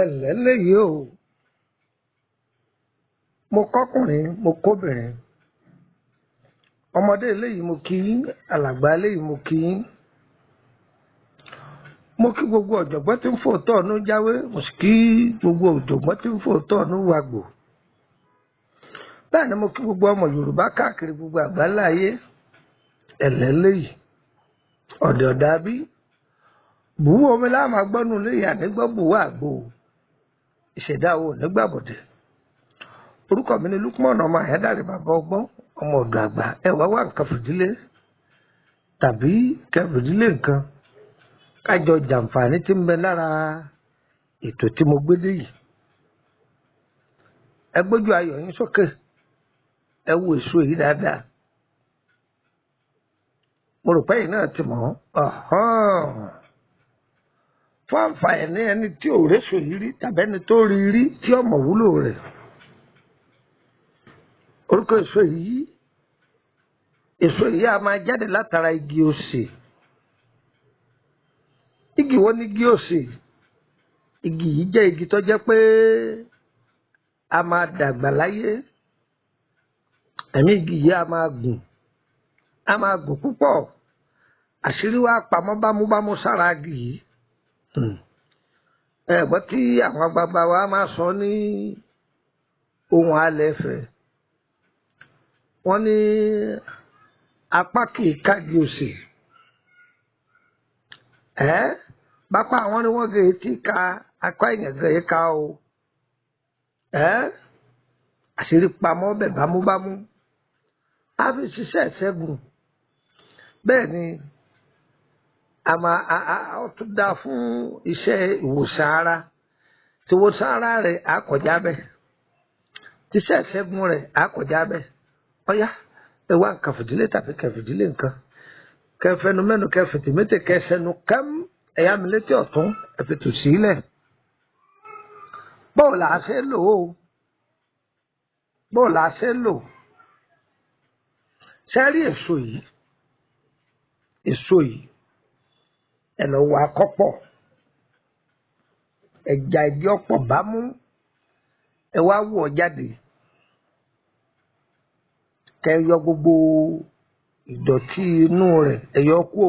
ẹlẹ́lẹ́yìí o mo kọ́kùnrin mo kóbìnrin ọmọdé eléyìí mo kí yín alàgbà eléyìí mo kí yín mo kí gbogbo ọ̀jọ̀gbọ́n tí ń fòótọ́ ọ̀nù jáwé mo sì kí gbogbo ọ̀jọ̀gbọ́n tí ń fòótọ́ ọ̀nù wàgbò bẹ́ẹ̀ ni mo kí gbogbo ọmọ Yorùbá káàkiri gbogbo àgbáńlá ayé ẹlẹ́lẹ́yìí ọ̀dẹ̀ ọ̀dà bí bùwọ́ omi láàmú agbọ́nù léyà nígbà bùwọ́ àgbò ìṣẹ̀dá wo nígbàbọ̀dẹ̀ orúkọ mi ni Lukman ọmọ àyẹ́dàrí bàbá ọgbọ́n ọmọ ọ̀dọ̀ àgbà ẹ wá nǹkan fìdílé tàbí kẹfìdílé nǹkan kájọ jàǹfààní tí ń bẹ lára ètò tí mo gbé dé yìí ẹ gbójú ayọ̀ yín sókè ẹ wo èso yìí dáadáa mo rò pé yìí náà ti mọ̀ fún àǹfààní ẹni tí ò réso yìí rí tàbí ẹni tó rí rí tí ọmọ wúlò rẹ̀ orúkọ èso yìí a máa jáde látara igi osè igi wo ni igi osè igi yìí jẹ́ igi tó jẹ́ pé a máa dàgbà láyé ẹ̀mí igi yìí a máa gùn púpọ̀ àṣírí wa pamọ́ bámúbámú sára igi yìí ẹ̀gbọ́n tí àwọn àgbààgbà wa máa sọ ní ohun alẹ́ fẹ́ wọ́n ní apá kìí kági òsì bápá àwọn ni wọ́n gèé tí ka apá èèyàn gèé ká o àṣírí pamọ́ bẹ̀ bámúbámú á fi ṣiṣẹ́ ìṣẹ́gun bẹ́ẹ̀ ni ó tún dáa fún iṣẹ́ ìwòsàn ara tí ìwòsàn ara rẹ̀ á kọjá bẹ́ẹ̀ tíṣẹ́ ìṣẹ́gun rẹ̀ á kọjá bẹ́ẹ̀ ọ̀yá ẹ wá nǹkan fìdílé tàbí kẹfìdílé nǹkan kẹfẹnu mẹ́nu kẹfìtì méjì kẹsẹnu kẹm ẹ̀yà mi létí ọ̀tún ẹ̀fìtù sílẹ̀ báwo là á ṣe lò ó báwo là á ṣe lò ṣe rí èso yìí ẹ lọ wá kọ́pọ̀ ẹja ìdí ọ̀pọ̀ bá mú ẹ wá wọ̀ jáde kẹ yọ gbogbo ìdọ̀tí inú rẹ̀ ẹ yọ kúò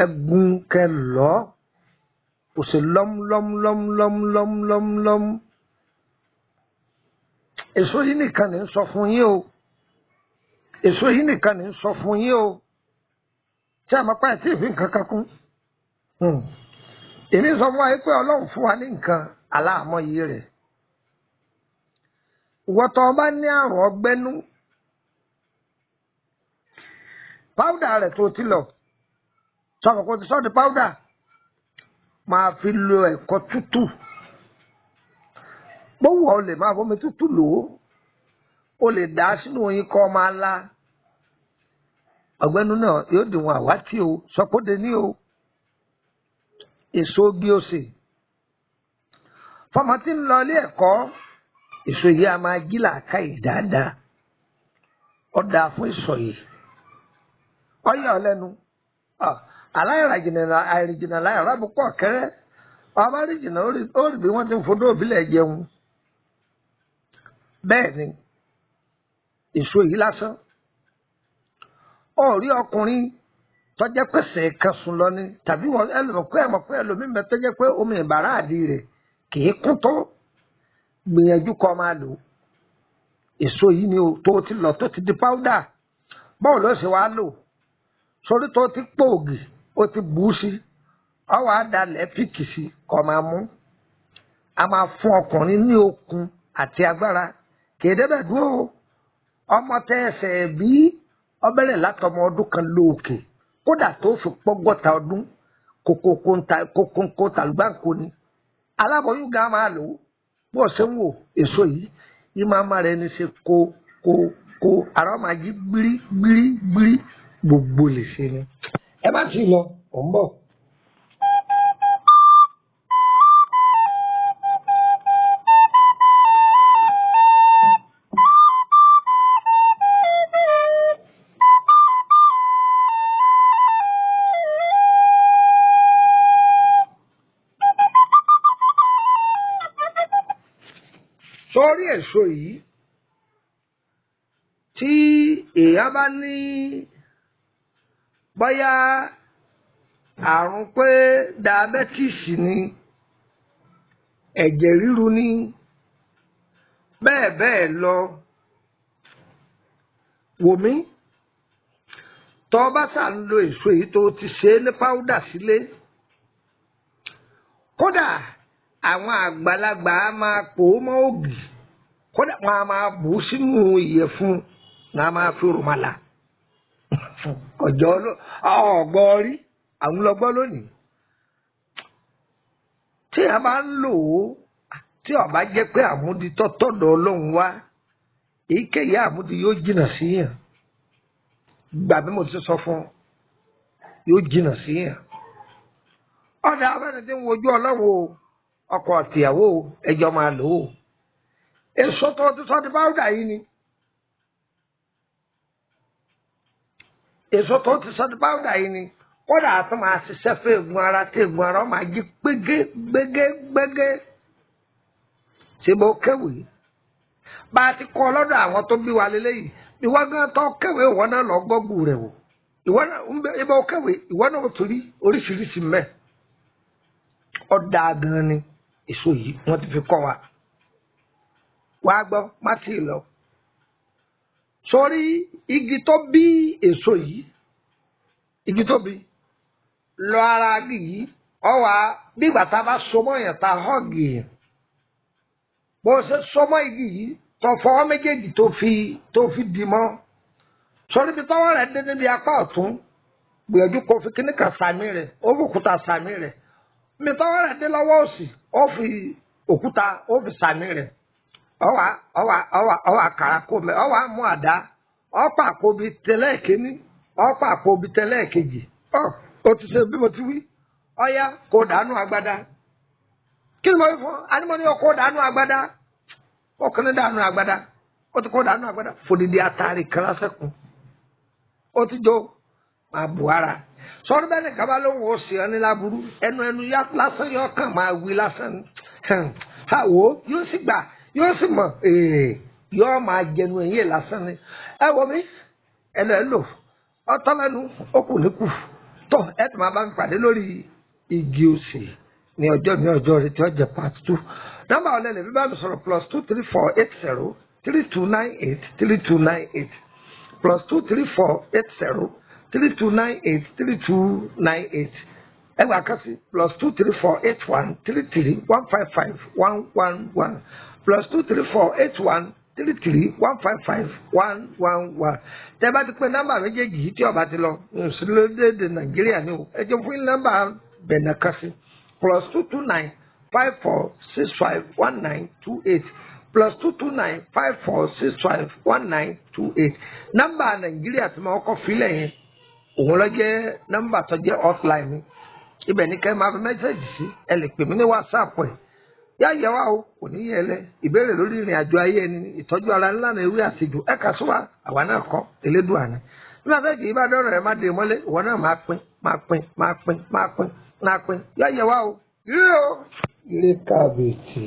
ẹ gún kẹ lọ kò sí lọ́múlọ́múlọ́múlọ́múlọ́múlọ́mú èso yìí nìkan ní sọ fún yín o èso yìí nìkan ní sọ fún yín o tí a máa pa ẹtí ìfín kankan kún èmi sọ fún wa pé Ọlọ́run fún wa ní nǹkan aláàmọ́ yìí rẹ̀ ìwọ́tọ̀ ọba ní àrùn ọgbẹ́nú páúdà rẹ̀ tó ti lọ sọ̀rọ̀ kò ti sọ́ di páúdà máa fi lo ẹ̀kọ́ tútù gbówó ọ lè máa fọmi tútù lò ó lè dá sínú oyin kọ́ máa la ọgbẹ́nú náà yóò dìwọ̀n àwátì o sọpọ́dé ní o èso bí ó sè fọmọ tí ń lọ ilé ẹ̀kọ́ èso yìí a máa jí làákàyè dáadáa ó dáa fún ìsọ yìí ọyọ ọlẹ́nu àìrìnjìnà láyàrá púpọ̀ kẹrẹ ọba rìnjìnà ó rí bí wọ́n ti ń fodó òbílẹ̀ jẹun bẹ́ẹ̀ ni èso yìí lásán ó rí ọkùnrin tọ́jẹ́ pèsè kan sùn lọ ni tàbí wọn ẹlòmọ̀pẹ́ ẹlòmímẹ́ tọ́jẹ́ pé omi ìbàrá àdì rẹ̀ kì í kún tó gbìyànjú kọ́ máa lò èso yìí ni tó ti lọ tó ti di páúdà báwo ló ṣe wá lò sórí tó ti pòògì ó ti bù ú sí ọwọ́ àdàlẹ̀ píkì sí kọ́ máa mú a máa fún ọkùnrin ní okun àti agbára kéde bẹ́ẹ̀ dúró ọmọ tẹ ẹsẹ̀ bí ọbẹ̀rẹ̀ látọmọ ọdún kan lóòkè kódà tó fi pọ́gọ́ta ọdún kókó tàlùbáǹkó ni aláboyún gan máa lò ó bó ṣe ń wò èso yìí máa má rẹ ní ṣe kó ara máa jí gbírí gbogbo lè ṣe ni ẹ má ti lọ ò ń bọ̀. sórí èso yìí tí èèyàn bá ní bóyá àrùn pé diabẹ́tíìsì ni ẹ̀jẹ̀ ríru ni bẹ́ẹ̀ bẹ́ẹ̀ lọ wò mí tó bá sà ń lo èso yìí tó ti ṣe é ní páúdà sílé kódà àwọn àgbàlagbà á máa pò ó mọ́ ògì kódà wọn á máa bù ú sínú ìyẹ̀fun náà máa fi rùmàlà ọjọ́ ọgbọ́n rí àwọn ọlọ́gbọ́n lónìí tí a bá ń lò ó tí ó bá jẹ́ pé àmúdi tọ́tọ́dọ̀ Ọlọ́run wá èyíkéyìí àmúdi yóò jìnnà sí yàn gbà bí mo ti sọ fún yóò jìnnà sí yàn ọ̀dà abẹ́rẹ́ tí ń wojú Ọlọ́run ọkọ àtìyàwó ẹjọ́ máa lò ó èso tó ti sọ di páúdà yìí ni èso tó ti sọ di páúdà yìí ni kódà àti máa ṣiṣẹ́ fún eegun ara tí eegun ara máa jí gbégé ṣe bó kéwì bá a ti kọ́ lọ́dọ̀ àwọn tó bí wa lélẹ́yìí ìwọ gan tó kéwì ìwọ náà lọ gbọ́gbù rẹ̀ wò ìwọ náà ń bẹ ibà ó kéwì ìwọ náà tó rí oríṣiríṣi mẹ́ ọ̀dà gan ni èso yìí wọ́n ti fi kọ́ wa wá gbọ́ má tì í lọ sórí igi tó bí èso yìí igi tó bí lọ ara igi yìí ọwà bí ìgbà tá a bá sọmọ yẹn tá a họ́ọ̀gì yẹn bó ṣe sọmọ igi yìí tó fọwọ́ méjèèjì tó fi dì mọ́ sórí ibi tọ́wọ́ rẹ̀ dé níbi apá ọ̀tún gbìyànjú kó fi kíní kan sàmì rẹ̀ ó fi òkúta sàmì rẹ̀ ibi tọ́wọ́ rẹ̀ dé lọ́wọ́ òsì ó fi òkúta ó fi sàmì rẹ̀ ọwà kàrà kó mẹ ọwà mú àdá ọ̀pá àkóbi tẹ́lẹ̀ kínní ọ̀pá àkóbi tẹ́lẹ̀ kejì ó ti ṣe bí mo ti wí ọ̀yá kó dànù agbádá kí ni mo fi fún anímọ́ni kó dànù agbádá ọkùnrin dànù agbádá ó ti kó dànù agbádá fòdìdí àtàrí kan lásẹ̀kùn ó ti jó máa bù ara sọ́dún bẹ́ẹ̀ ni kaba ló ń wò ó sí ọ ní láburú ẹnu yá lásán yọ kàn máa wí lásán àwò yóò sì gbà yóò sì mọ̀ yóò máa jẹnu ẹ̀yìn lásán ni ẹ wọ mi ẹ lọ ẹ lò ọtọ́ lẹ́nu ó kù ní kù tó ẹ tó máa bá mi pàdé lórí igi òsè ní ọjọ́ rẹ tí ó jẹ part 2 nọ́mbà ọ̀lẹ́lẹ̀ bí bá mi sọ̀rọ̀ +23480 3298 3298 +23480 3298 3298 ẹgbàá kan sí +23481 33 155 111 +23481 33 155 111 tẹ́ bá ti pé nọ́mbà méjèèjì yìí tí ó bá ti lọ lórílẹ̀-èdè Nàìjíríà ni o ẹ jẹ́ fún nọ́mbà bẹ̀nà kan sí +229 54 65 1928 +229 54 65 1928 nọ́mbà Nàìjíríà tí mo kọ́ filẹ̀ yẹn òun lọ jẹ́ nọ́mbà tó jẹ́ offline mi ibẹ̀ ní kẹ́ máa fi mẹ́sẹ̀gì sí ẹ lè pè mí ní WhatsApp ẹ̀ yá yẹ wá o kò ní yẹ lẹ ìbéèrè lórí ìrìn àjò ayé ẹni ìtọ́jú ara ńlá náà ewé àtijọ́ ẹ̀ka sọ́wọ́ àwa náà kọ́ elédùn àná bí wọ́n fẹ́ kì í bá dọ́rọ̀ ẹ̀ má dé mọ́lẹ̀ ìwọ náà máa pín yá yẹ wá o ire kábíyèsí.